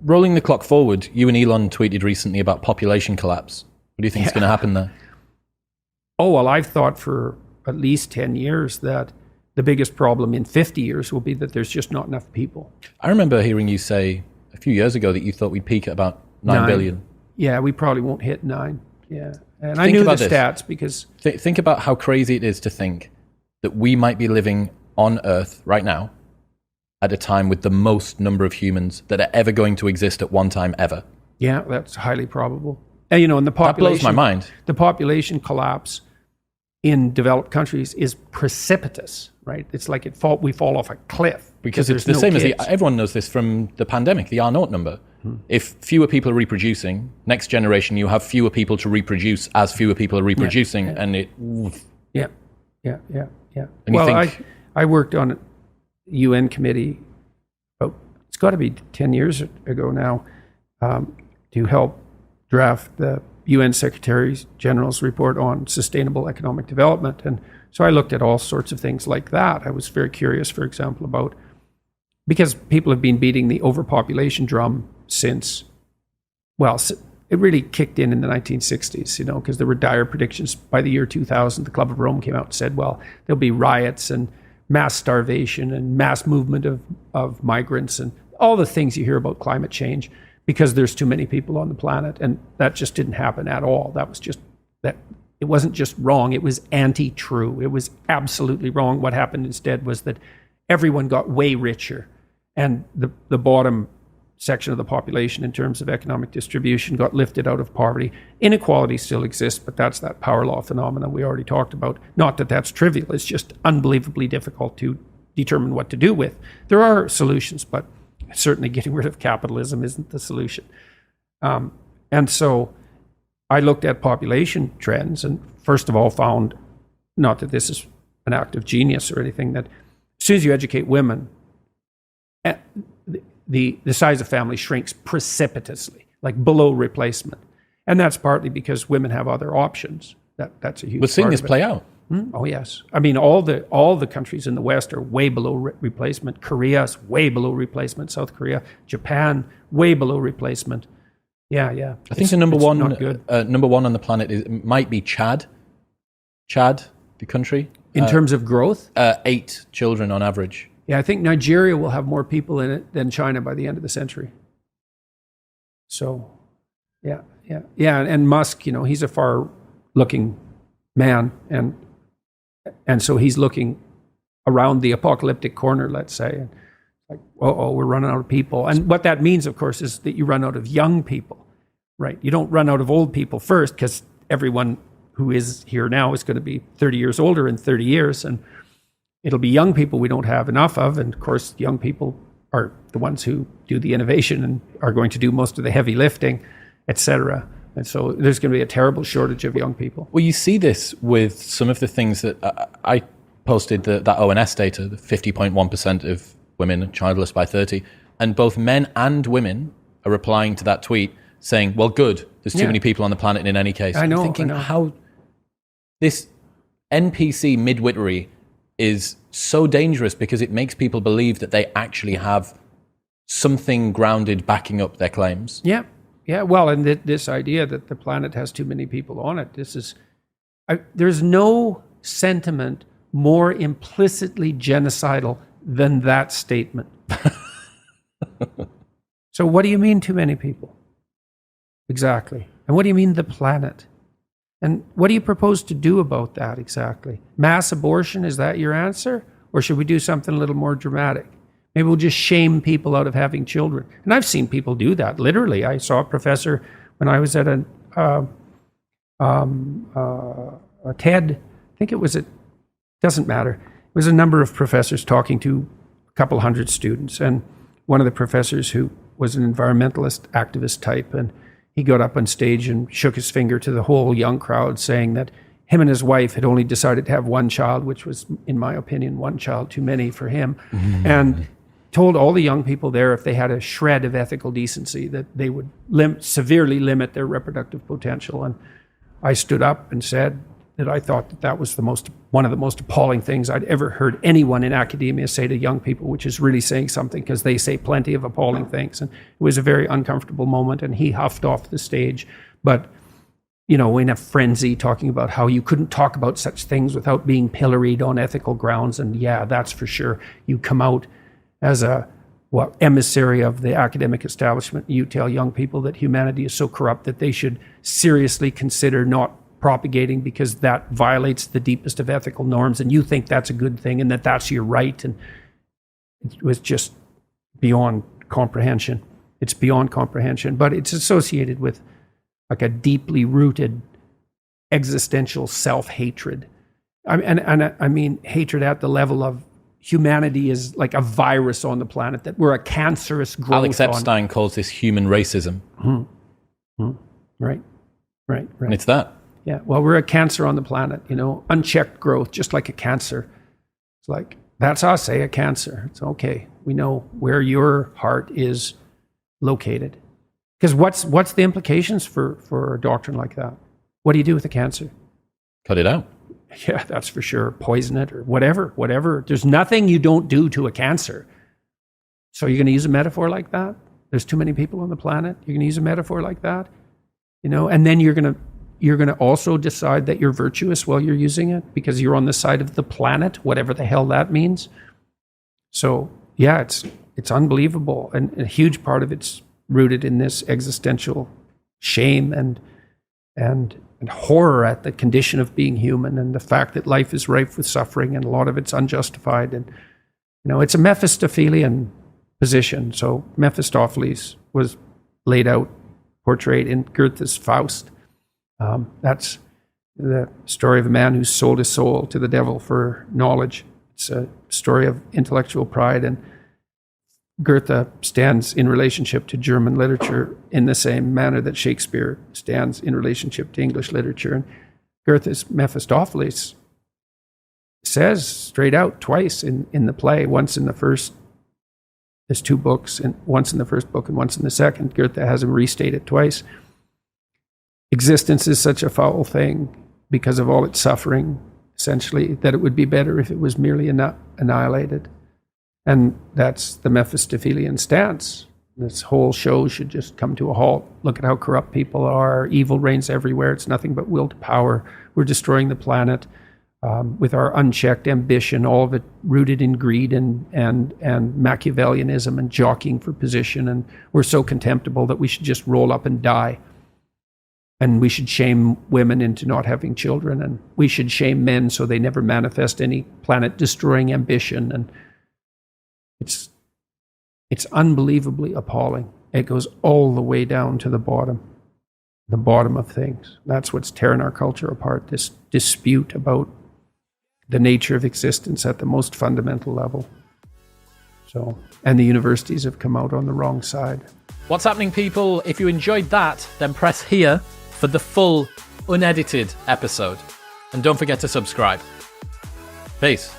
rolling the clock forward, you and Elon tweeted recently about population collapse. What do you think is going to happen there? Oh, well, I've thought for at least 10 years that the biggest problem in 50 years will be that there's just not enough people. I remember hearing you say a few years ago that you thought we'd peak at about 9 billion. Yeah, we probably won't hit 9. Yeah. And I knew the stats because... Think about how crazy it is to think that we might be living on Earth right now at a time with the most number of humans that are ever going to exist at one time ever. Yeah, that's highly probable. And, and the population... That blows my mind. The population collapse in developed countries is precipitous, right? It's like we fall off a cliff. Because it's the same as everyone knows this from the pandemic, the R0 number. If fewer people are reproducing, next generation you have fewer people to reproduce as fewer people are reproducing, and it... Yeah. And well, I worked on a UN committee, it's got to be 10 years ago now, to help draft the UN Secretary General's report on sustainable economic development. And so I looked at all sorts of things like that. I was very curious, for example, about, because people have been beating the overpopulation drum since, well, it really kicked in the 1960s, because there were dire predictions. By the year 2000, the Club of Rome came out and said, well, there'll be riots and mass starvation and mass movement of migrants and all the things you hear about climate change because there's too many people on the planet. And that just didn't happen at all. That was just that. It wasn't just wrong. It was anti-true. It was absolutely wrong. What happened instead was that everyone got way richer, and the bottom section of the population in terms of economic distribution got lifted out of poverty. Inequality still exists, but that's that power law phenomenon we already talked about. Not that that's trivial. It's just unbelievably difficult to determine what to do with. There are solutions, but certainly getting rid of capitalism isn't the solution. And so I looked at population trends and first of all found, not that this is an act of genius or anything, that as soon as you educate women, the size of family shrinks precipitously, like below replacement. And that's partly because women have other options. That's a huge part. We're seeing this play out. Oh, yes. I mean, all the countries in the West are way below replacement. Korea's way below replacement. South Korea, Japan, way below replacement. Yeah. I think the number one on the planet might be Chad. Chad, the country. In terms of growth? 8 children on average. Yeah, I think Nigeria will have more people in it than China by the end of the century. So, yeah. And Musk, he's a far-looking man, and so he's looking around the apocalyptic corner, let's say, and like, we're running out of people. And what that means, of course, is that you run out of young people, right? You don't run out of old people first, because everyone who is here now is going to be 30 years older in 30 years, and it'll be young people we don't have enough of. And of course, young people are the ones who do the innovation and are going to do most of the heavy lifting, et cetera. And so there's going to be a terrible shortage of young people. Well, you see this with some of the things that I posted, that ONS data, the 50.1% of women are childless by 30. And both men and women are replying to that tweet saying, well, good, there's too many people on the planet in any case. I'm thinking how this NPC midwittery is so dangerous because it makes people believe that they actually have something grounded backing up their claims. Yeah. Well, and this idea that the planet has too many people on it, there's no sentiment more implicitly genocidal than that statement. So what do you mean too many people? Exactly. And what do you mean the planet? And what do you propose to do about that exactly? Mass abortion, is that your answer? Or should we do something a little more dramatic? Maybe we'll just shame people out of having children. And I've seen people do that, literally. I saw a professor when I was at a TED, I think it was doesn't matter. It was a number of professors talking to a couple hundred students. And one of the professors who was an environmentalist activist type, and he got up on stage and shook his finger to the whole young crowd saying that him and his wife had only decided to have one child, which was, in my opinion, one child too many for him, and told all the young people there if they had a shred of ethical decency that they would severely limit their reproductive potential. And I stood up and said that I thought that was one of the most appalling things I'd ever heard anyone in academia say to young people, which is really saying something, because they say plenty of appalling things. And it was a very uncomfortable moment, and he huffed off the stage. But, in a frenzy, talking about how you couldn't talk about such things without being pilloried on ethical grounds. And yeah, that's for sure. You come out as a emissary of the academic establishment. You tell young people that humanity is so corrupt that they should seriously consider not propagating, because that violates the deepest of ethical norms, and you think that's a good thing and that's your right. And it was just beyond comprehension. It's beyond comprehension, but it's associated with like a deeply rooted existential self-hatred. I mean hatred at the level of humanity is like a virus on the planet, that we're a cancerous growth. Alex Epstein calls this human racism. Right. And it's that. Yeah, well, we're a cancer on the planet, unchecked growth, just like a cancer. It's like, that's us, a cancer. It's okay. We know where your heart is located. Because what's the implications for a doctrine like that? What do you do with a cancer? Cut it out. Yeah, that's for sure. Poison it or whatever. There's nothing you don't do to a cancer. So you're going to use a metaphor like that? There's too many people on the planet. You're going to use a metaphor like that? And then you're going to also decide that you're virtuous while you're using it because you're on the side of the planet, whatever the hell that means. So yeah, it's unbelievable. And a huge part of it's rooted in this existential shame and horror at the condition of being human, and the fact that life is rife with suffering, and a lot of it's unjustified. And it's a Mephistophelian position. So Mephistopheles was portrayed in Goethe's Faust. That's the story of a man who sold his soul to the devil for knowledge. It's a story of intellectual pride, and Goethe stands in relationship to German literature in the same manner that Shakespeare stands in relationship to English literature. And Goethe's Mephistopheles says straight out twice in the play, once in the first, there's two books, and once in the first book and once in the second. Goethe has him restate it twice. Existence is such a foul thing because of all its suffering, essentially, that it would be better if it was merely annihilated. And that's the Mephistophelian stance. This whole show should just come to a halt. Look at how corrupt people are. Evil reigns everywhere. It's nothing but will to power. We're destroying the planet with our unchecked ambition, all of it rooted in greed and Machiavellianism and jockeying for position. And we're so contemptible that we should just roll up and die. And we should shame women into not having children. And we should shame men so they never manifest any planet-destroying ambition. And it's unbelievably appalling. It goes all the way down to the bottom of things. That's what's tearing our culture apart, this dispute about the nature of existence at the most fundamental level. So, and the universities have come out on the wrong side. What's happening, people? If you enjoyed that, then press here for the full, unedited episode. And don't forget to subscribe. Peace.